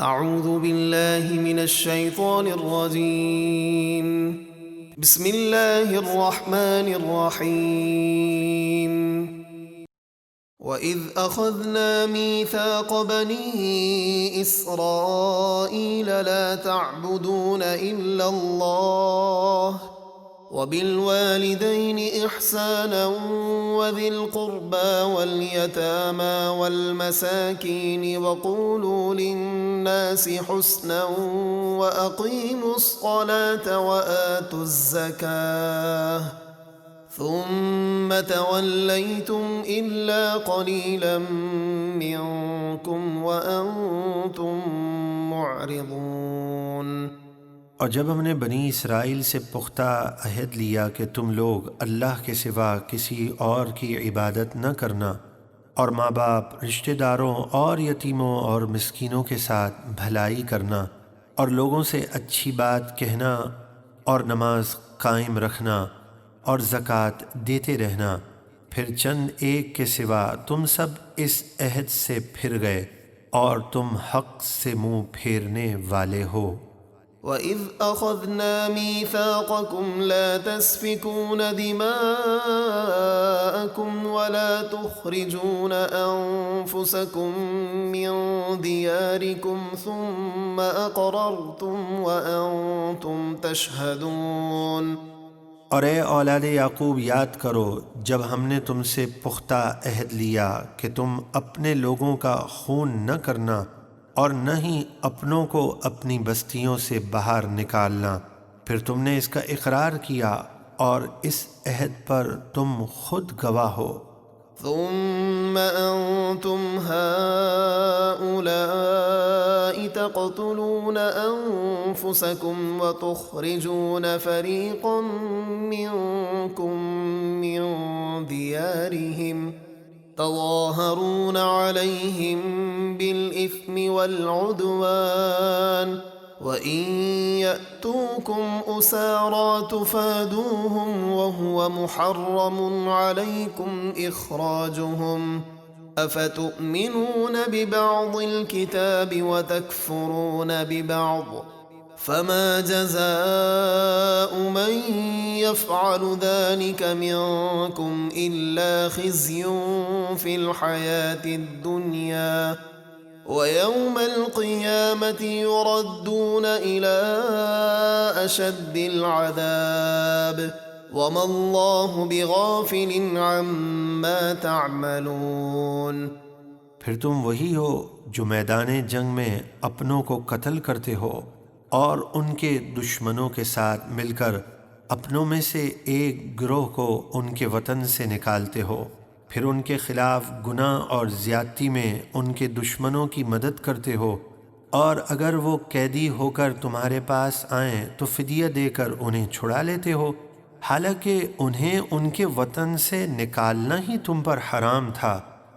اعوذ باللہ من الشیطان الرجیم بسم اللہ الرحمن الرحیم وَإِذْ أَخَذْنَا مِيثَاقَ بَنِي إِسْرَائِيلَ لَا تَعْبُدُونَ إِلَّا اللَّهَ وَبِالْوَالِدَيْنِ إِحْسَانًا وَذِي الْقُرْبَى وَالْيَتَامَى وَالْمَسَاكِينِ وَقُولُوا لِلنَّاسِ حُسْنًا وَأَقِيمُوا الصَّلَاةَ وَآتُوا الزَّكَاةَ ثم توليتم إلا قليلا منكم وأنتم معرضون۔ اور جب ہم نے بنی اسرائیل سے پختہ عہد لیا کہ تم لوگ اللہ کے سوا کسی اور کی عبادت نہ کرنا، اور ماں باپ، رشتہ داروں اور یتیموں اور مسکینوں کے ساتھ بھلائی کرنا، اور لوگوں سے اچھی بات کہنا، اور نماز قائم رکھنا، اور زکوٰۃ دیتے رہنا، پھر چند ایک کے سوا تم سب اس عہد سے پھر گئے اور تم حق سے منہ پھیرنے والے ہو۔ وَإِذْ أَخَذْنَا مِيثَاقَكُمْ لَا تَسْفِكُونَ دِمَاءَكُمْ وَلَا تُخْرِجُونَ أَنفُسَكُمْ مِنْ دِيَارِكُمْ ثُمَّ أَقْرَرْتُمْ وَأَنْتُمْ تَشْهَدُونَ۔ اور اے اولاد یعقوب، یاد کرو جب ہم نے تم سے پختہ عہد لیا کہ تم اپنے لوگوں کا خون نہ کرنا اور نہ ہی اپنوں کو اپنی بستیوں سے باہر نکالنا، پھر تم نے اس کا اقرار کیا اور اس عہد پر تم خود گواہ ہو۔ ثم أنتم هؤلاء تقتلون أنفسكم وتخرجون فريقا منكم من ديارهم تظاهرون عليهم بالإثم والعدوان وَإِن يَأْتُوكُمْ أُسَارَىٰ تُفَادُوهُمْ وَهُوَ مُحَرَّمٌ عَلَيْكُمْ إِخْرَاجُهُمْ أَفَتُؤْمِنُونَ بِبَعْضِ الْكِتَابِ وَتَكْفُرُونَ بِبَعْضٍ فَمَا جَزَاءُ مَن يَفْعَلُ ذَلِكَ مِنكُمْ إِلَّا خِزْيٌ فِي الْحَيَاةِ الدُّنْيَا وَيَوْمَ الْقِيَامَةِ يُرَدُّونَ إِلَىٰ أَشَدِّ الْعَذَابِ وَمَا اللَّهُ بِغَافِلٍ عَمَّا تَعْمَلُونَ۔ پھر تم وہی ہو جو میدان جنگ میں اپنوں کو قتل کرتے ہو اور ان کے دشمنوں کے ساتھ مل کر اپنوں میں سے ایک گروہ کو ان کے وطن سے نکالتے ہو، پھر ان کے خلاف گناہ اور زیادتی میں ان کے دشمنوں کی مدد کرتے ہو، اور اگر وہ قیدی ہو کر تمہارے پاس آئیں تو فدیہ دے کر انہیں چھڑا لیتے ہو، حالانکہ انہیں ان کے وطن سے نکالنا ہی تم پر حرام تھا۔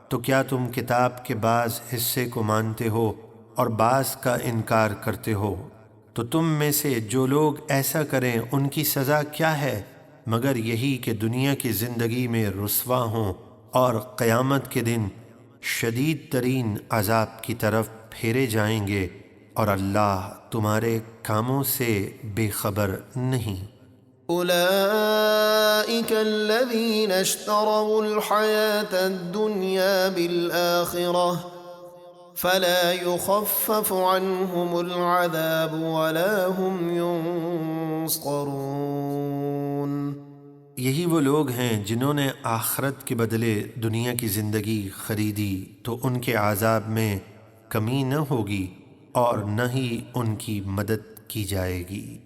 تو کیا تم کتاب کے بعض حصے کو مانتے ہو اور بعض کا انکار کرتے ہو؟ تو تم میں سے جو لوگ ایسا کریں ان کی سزا کیا ہے مگر یہی کہ دنیا کی زندگی میں رسوا ہوں اور قیامت کے دن شدید ترین عذاب کی طرف پھیرے جائیں گے، اور اللہ تمہارے کاموں سے بے خبر نہیں۔ أولئك الذين اشتروا الحياة الدنيا بالآخرة فلا يخفف عنهم العذاب ولا هم ينصرون۔ یہی وہ لوگ ہیں جنہوں نے آخرت کے بدلے دنیا کی زندگی خریدی، تو ان کے عذاب میں کمی نہ ہوگی اور نہ ہی ان کی مدد کی جائے گی۔